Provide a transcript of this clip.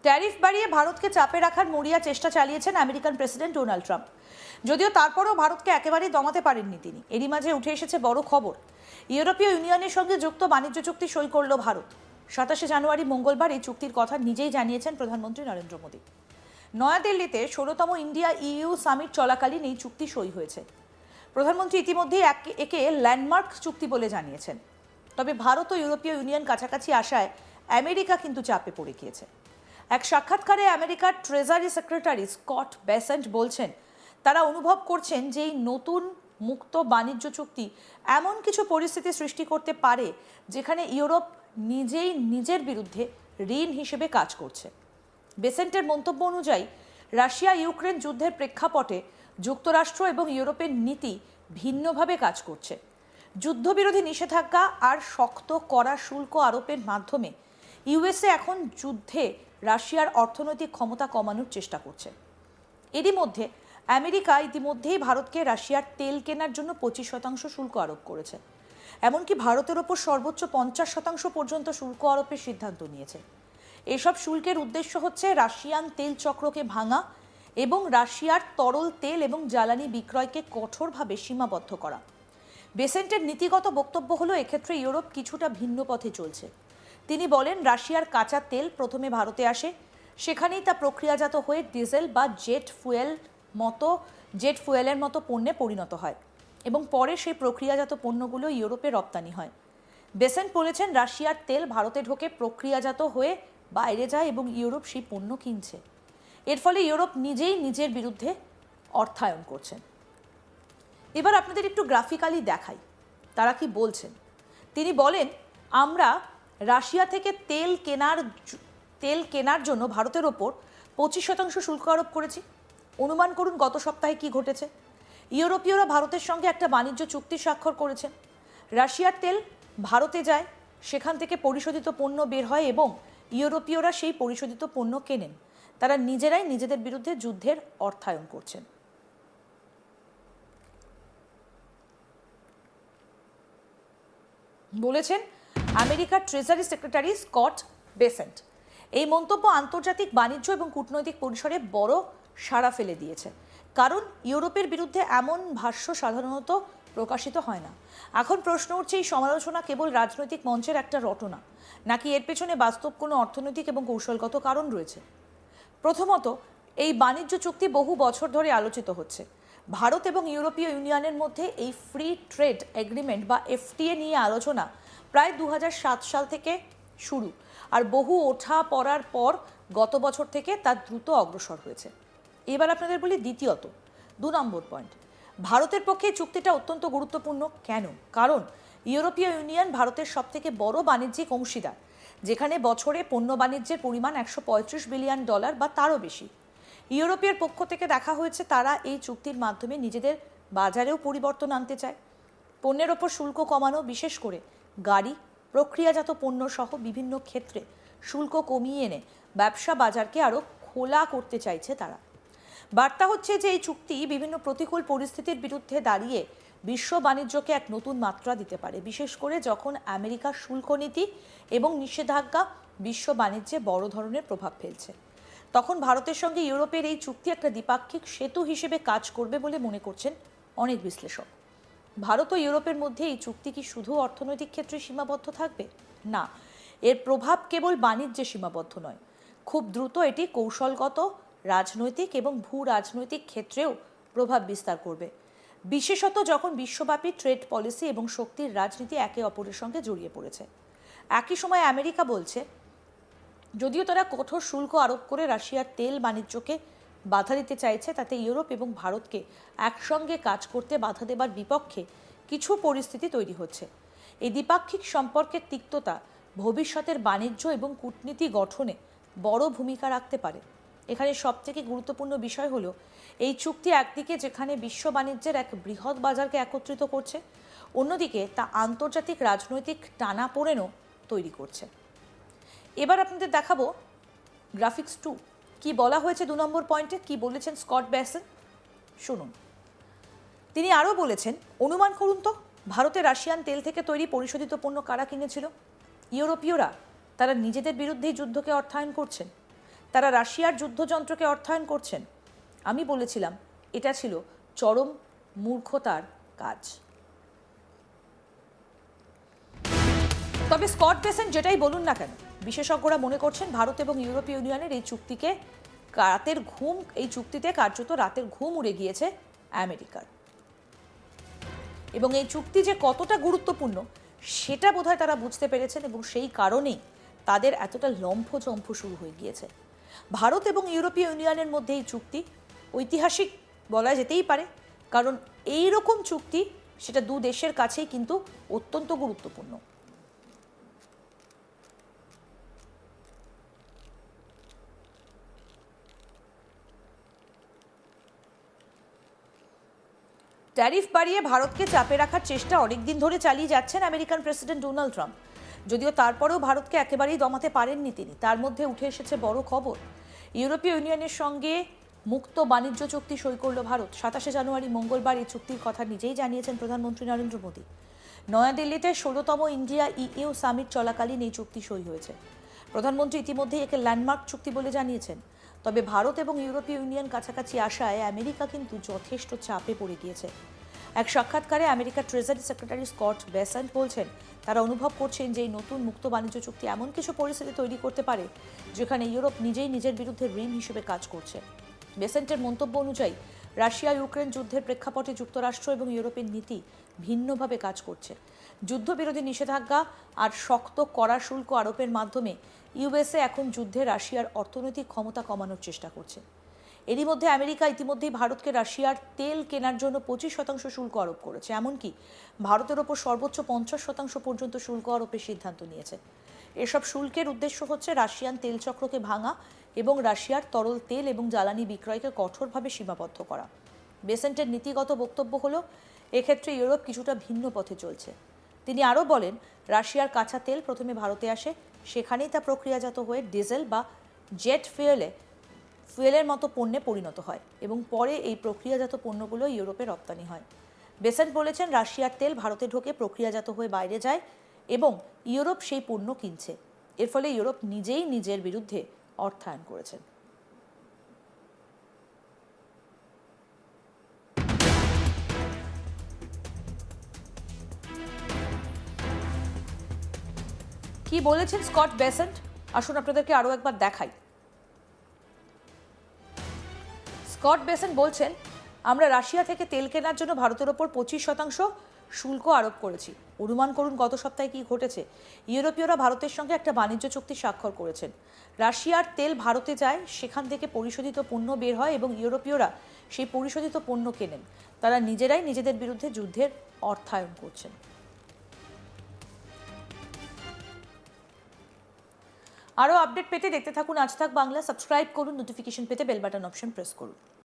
Tariff বাড়িয়ে ভারতকে চাপে রাখার মরিয়া চেষ্টা চালিয়েছেন আমেরিকান প্রেসিডেন্ট ডোনাল্ড ট্রাম্প। যদিও তারপরেও ভারতকে একেবারেই দমাতে পারেননি তিনি। এরই মাঝে উঠে এসেছে বড় খবর, ইউরোপীয় ইউনিয়নের সঙ্গে যুক্ত বাণিজ্য চুক্তি সই করল ভারত। 27 জানুয়ারি মঙ্গলবার এই চুক্তির কথা নিজেই জানিয়েছেন প্রধানমন্ত্রী নরেন্দ্র মোদী। নয়াদিল্লিতে 16তম ইন্ডিয়া ইইউ সামিট চলাকালীন এই চুক্তি সই হয়েছে। প্রধানমন্ত্রী ইতিমধ্যেই একে ল্যান্ডমার্ক চুক্তি বলে জানিয়েছেন। তবে ভারত ও ইউরোপীয় ইউনিয়ন কাছাকাছি আসায় আমেরিকা কিন্তু চাপে পড়ে গিয়েছে। এক সাক্ষাৎকারে আমেরিকার ট্রেজারি সেক্রেটারি স্কট বেসেন্ট বলছেন, তারা অনুভব করছেন যে এই নতুন মুক্ত বাণিজ্য চুক্তি এমন কিছু পরিস্থিতি সৃষ্টি করতে পারে যেখানে ইউরোপ নিজেই নিজের বিরুদ্ধে ঋণ হিসেবে কাজ করছে। বেসেন্টের মন্তব্য অনুযায়ী রাশিয়া ইউক্রেন যুদ্ধের প্রেক্ষাপটে যুক্তরাষ্ট্র এবং ইউরোপের নীতি ভিন্নভাবে কাজ করছে। যুদ্ধবিরোধী নিষেধাজ্ঞা আর শক্ত কড়া শুল্ক আরোপের মাধ্যমে ইউএসএ এখন যুদ্ধে রাশিয়ার অর্থনৈতিক ক্ষমতা কমানোর চেষ্টা করছে। এরই মধ্যে আমেরিকা ইতিমধ্যেই ভারতকে রাশিয়ার তেল কেনার জন্য 25% শুল্ক আরোপ করেছে। এমনকি ভারতের ওপর সর্বোচ্চ 50% পর্যন্ত শুল্ক আরোপের সিদ্ধান্ত নিয়েছে। এসব শুল্কের উদ্দেশ্য হচ্ছে রাশিয়ান তেল চক্রকে ভাঙা এবং রাশিয়ার তরল তেল এবং জ্বালানি বিক্রয়কে কঠোরভাবে সীমাবদ্ধ করা। বেসেন্টের নীতিগত বক্তব্য হলো, এক্ষেত্রে ইউরোপ কিছুটা ভিন্ন পথে চলছে। তিনি বলেন, রাশিয়ার কাঁচা তেল প্রথমে ভারতে আসে, সেখানেই তা প্রক্রিয়াজাত হয়ে ডিজেল বা জেট ফুয়েলের মতো পণ্যে পরিণত হয় এবং পরে সেই প্রক্রিয়াজাত পণ্যগুলো ইউরোপে রপ্তানি হয়। বেসেন্ট বলেছেন, রাশিয়ার তেল ভারতে ঢোকে, প্রক্রিয়াজাত হয়ে বাইরে যায় এবং ইউরোপ সেই পণ্য কিনছে। এর ফলে ইউরোপ নিজেই নিজের বিরুদ্ধে অর্থায়ন করছেন। এবার আপনাদের একটু গ্রাফিক্যালি দেখাই তারা কি বলছেন। তিনি বলেন, আমরা রাশিয়া থেকে তেল কেনার জন্য ভারতের ওপর 25% শুল্ক আরোপ করেছি। অনুমান করুন গত সপ্তাহে কি ঘটেছে। ইউরোপীয়রা ভারতের সঙ্গে একটা বাণিজ্য চুক্তি স্বাক্ষর করেছেন। রাশিয়ার তেল ভারতে যায়, সেখান থেকে পরিশোধিত পণ্য বের হয় এবং ইউরোপীয়রা সেই পরিশোধিত পণ্য কেনেন। তারা নিজেরাই নিজেদের বিরুদ্ধে যুদ্ধের অর্থায়ন করছেন। বলেছেন আমেরিকার ট্রেজারি সেক্রেটারি স্কট বেসেন্ট। এই মন্তব্য আন্তর্জাতিক বাণিজ্য এবং কূটনৈতিক পরিসরে বড় সাড়া ফেলে দিয়েছে, কারণ ইউরোপের বিরুদ্ধে এমন ভাষ্য সাধারণত প্রকাশিত হয় না। এখন প্রশ্ন উঠছে, এই সমালোচনা কেবল রাজনৈতিক মঞ্চের একটা রটনা, নাকি এর পেছনে বাস্তব কোনো অর্থনৈতিক এবং কৌশলগত কারণ রয়েছে? প্রথমত, এই বাণিজ্য চুক্তি বহু বছর ধরে আলোচিত হচ্ছে। ভারত এবং ইউরোপীয় ইউনিয়নের মধ্যে এই ফ্রি ট্রেড এগ্রিমেন্ট বা এফটিএ নিয়ে আলোচনা প্রায় 2007 সাল থেকে শুরু, আর বহু ওঠা পড়ার পর গত বছর থেকে তা দ্রুত অগ্রসর হয়েছে। এবার আপনাদের বলি দ্বিতীয়ত, 2 নম্বর পয়েন্ট, ভারতের পক্ষে চুক্তিটা অত্যন্ত গুরুত্বপূর্ণ। কেন? কারণ ইউরোপীয় ইউনিয়ন ভারতের সবথেকে বড় বাণিজ্যিক অংশীদার, যেখানে বছরে পণ্য বাণিজ্যের পরিমাণ $135 বিলিয়ন বা তারও বেশি। ইউরোপের পক্ষ থেকে দেখা হয়েছে তারা এই চুক্তির মাধ্যমে নিজেদের বাজারেও পরিবর্তন আনতে চায়। পণ্যের ওপর শুল্ক কমানো, বিশেষ করে গাড়ি, প্রক্রিয়াজাত পণ্য সহ বিভিন্ন ক্ষেত্রে শুল্ক কমিয়ে এনে ব্যবসা বাজারকে আরও খোলা করতে চাইছে তারা। বার্তা হচ্ছে যে এই চুক্তি বিভিন্ন প্রতিকূল পরিস্থিতির বিরুদ্ধে দাঁড়িয়ে বিশ্ব বাণিজ্যকে এক নতুন মাত্রা দিতে পারে, বিশেষ করে যখন আমেরিকার শুল্ক নীতি এবং নিষেধাজ্ঞা বিশ্ব বাণিজ্যে বড় ধরনের প্রভাব ফেলছে। তখন ভারতের সঙ্গে ইউরোপের এই চুক্তি একটা দ্বিপাক্ষিক সেতু হিসেবে কাজ করবে বলে মনে করছেন অনেক বিশ্লেষক। ভারত ও ইউরোপের মধ্যে এই চুক্তি কি শুধু অর্থনৈতিক ক্ষেত্রে সীমাবদ্ধ থাকবে? না, এর প্রভাব কেবল বাণিজ্যে সীমাবদ্ধ নয়, খুব দ্রুত এটি কৌশলগত, রাজনৈতিক এবং ভূ রাজনৈতিক ক্ষেত্রেও প্রভাব বিস্তার করবে, বিশেষত যখন বিশ্বব্যাপী ট্রেড পলিসি এবং শক্তির রাজনীতি একে অপরের সঙ্গে জড়িয়ে পড়েছে। একই সময় আমেরিকা বলছে, যদিও তারা কঠোর শুল্ক আরোপ করে রাশিয়ার তেল বাণিজ্যকে বাধা দিতে চাইছে, তাতে ইউরোপ এবং ভারতকে একসঙ্গে কাজ করতে বাধা দেবার বিপক্ষে কিছু পরিস্থিতি তৈরি হচ্ছে। এই দ্বিপাক্ষিক সম্পর্কের তিক্ততা ভবিষ্যতের বাণিজ্য এবং কূটনীতি গঠনে বড় ভূমিকা রাখতে পারে। এখানে সবথেকে গুরুত্বপূর্ণ বিষয় হলো, এই চুক্তি একদিকে যেখানে বিশ্ব বাণিজ্যের এক বৃহৎ বাজারকে একত্রিত করছে, অন্যদিকে তা আন্তর্জাতিক রাজনৈতিক টানাপোড়েনও তৈরি করছে। এবার আপনাদের দেখাবো গ্রাফিক্স 2, কি বলা হয়েছে 2 নম্বর পয়েন্টে, কি বলেছেন স্কট বেসেন্ট, শুনুন। তিনি আরও বলেছেন, অনুমান করুন তো ভারতে রাশিয়ান তেল থেকে তৈরি পরিশোধিত পণ্য কারা কিনেছিল? ইউরোপীয়রা। তারা নিজেদের বিরুদ্ধেই যুদ্ধকে অর্থায়ন করছেন। তারা রাশিয়ার যুদ্ধযন্ত্রকে অর্থায়ন করছেন? আমি বলেছিলাম এটা ছিল চরম মূর্খতার কাজ। তবে স্কট বেসেন্ট যেটাই বলুন না কেন, বিশেষজ্ঞরা মনে করছেন ভারত এবং ইউরোপীয় ইউনিয়নের এই চুক্তিতে কার্যত রাতের ঘুম উড়ে গিয়েছে আমেরিকার। এবং এই চুক্তি যে কতটা গুরুত্বপূর্ণ সেটা বোধহয় তারা বুঝতে পেরেছেন, এবং সেই কারণেই তাদের এতটা লম্ফঝম্ফ শুরু হয়ে গিয়েছে। ভারত এবং ইউরোপীয় ইউনিয়নের মধ্যে এই চুক্তি ঐতিহাসিক বলা যেতেই পারে, কারণ এই রকম চুক্তি সেটা দু দেশের কাছেই কিন্তু অত্যন্ত গুরুত্বপূর্ণ। ট্যারিফ বাড়িয়ে ভারতকে চাপে রাখার চেষ্টা অনেকদিন ধরে চালিয়ে যাচ্ছেন আমেরিকান প্রেসিডেন্ট ডোনাল্ড ট্রাম্প। যদিও তারপরেও ভারতকে একেবারেই দমাতে পারেননি তিনি। তার মধ্যে উঠে এসেছে বড় খবর, ইউরোপীয় ইউনিয়নের সঙ্গে মুক্ত বাণিজ্য চুক্তি সই করল ভারত। 27 জানুয়ারি মঙ্গলবার এই চুক্তির কথা নিজেই জানিয়েছেন প্রধানমন্ত্রী নরেন্দ্র মোদী। নয়াদিল্লিতে 16তম ইন্ডিয়া ইইউ সামিট চলাকালীন এই চুক্তি সই হয়েছে। প্রধানমন্ত্রী ইতিমধ্যেই একে ল্যান্ডমার্ক চুক্তি বলে জানিয়েছেন। তবে ভারত এবং ইউরোপীয় ইউনিয়ন কাছাকাছি আসায় আমেরিকা কিন্তু যথেষ্ট চাপে পড়ে গিয়েছে। এক সাক্ষাৎকারে আমেরিকার ট্রেজারি সেক্রেটারি স্কট বেসেন্ট বলছেন তারা অনুভব করছেন যে এই নতুন মুক্ত বাণিজ্য চুক্তি এমন কিছু পরিস্থিতি তৈরি করতে পারে যেখানে ইউরোপ নিজেই নিজের বিরুদ্ধে ঋণ হিসেবে কাজ করছে। বেসেন্টের মন্তব্য অনুযায়ী রাশিয়া ইউক্রেন যুদ্ধের প্রেক্ষাপটে যুক্তরাষ্ট্র এবং ইউরোপের নীতি ভিন্নভাবে কাজ করছে। যুদ্ধবিরোধী নিষেধাজ্ঞা আর শক্ত কড়া শুল্ক আরোপের মাধ্যমে ইউএসএ এখন যুদ্ধে রাশিয়ার অর্থনৈতিক ক্ষমতা কমানোর চেষ্টা করছে। এরই মধ্যে আমেরিকা ইতিমধ্যেই ভারতকে রাশিয়ার তেল কেনার জন্য 25% শুল্ক আরোপ করেছে। এমনকি ভারতের ওপর সর্বোচ্চ 50% পর্যন্ত শুল্ক আরোপের সিদ্ধান্ত নিয়েছে। এসব শুল্কের উদ্দেশ্য হচ্ছে রাশিয়ান তেল চক্রকে ভাঙা এবং রাশিয়ার তরল তেল এবং জ্বালানি বিক্রয়কে কঠোরভাবে সীমাবদ্ধ করা। বেসেন্টের নীতিগত বক্তব্য হলো এক্ষেত্রে ইউরোপ কিছুটা ভিন্ন পথে চলছে। তিনি আরও বলেন, রাশিয়ার কাঁচা তেল প্রথমে ভারতে আসে, সেখানেই তা প্রক্রিয়াজাত হয়ে ডিজেল বা জেট ফুয়েলের মতো পণ্যে পরিণত হয় এবং পরে এই প্রক্রিয়াজাত পণ্যগুলো ইউরোপে রপ্তানি হয়। বেসেন্ট বলেছেন রাশিয়ার তেল ভারতে ঢোকে প্রক্রিয়াজাত হয়ে বাইরে যায় এবং ইউরোপ সেই পণ্য কিনছে। এর ফলে ইউরোপ নিজেই নিজের বিরুদ্ধে অর্থায়ন করেছেন। কি বলেছেন স্কট বেসেন্ট, আসুন আপনাদেরকে আরও একবার দেখাই। স্কট বেসেন্ট বলছেন, আমরা রাশিয়া থেকে তেল কেনার জন্য ভারতের ওপর 25% শুল্ক আরোপ করেছি। অনুমান করুন গত সপ্তাহে কি ঘটেছে। ইউরোপীয়রা ভারতের সঙ্গে একটা বাণিজ্য চুক্তি স্বাক্ষর করেছেন। রাশিয়ার তেল ভারতে যায়, সেখান থেকে পরিশোধিত পণ্য বের হয় এবং ইউরোপীয়রা সেই পরিশোধিত পণ্য কেনেন। তারা নিজেরাই নিজেদের বিরুদ্ধে যুদ্ধের অর্থায়ন করছেন। আরও আপডেট পেতে দেখতে থাকুন আজ তাক বাংলা। সাবস্ক্রাইব করুন, নোটিফিকেশন পেতে বেল বাটন অপশন প্রেস করুন।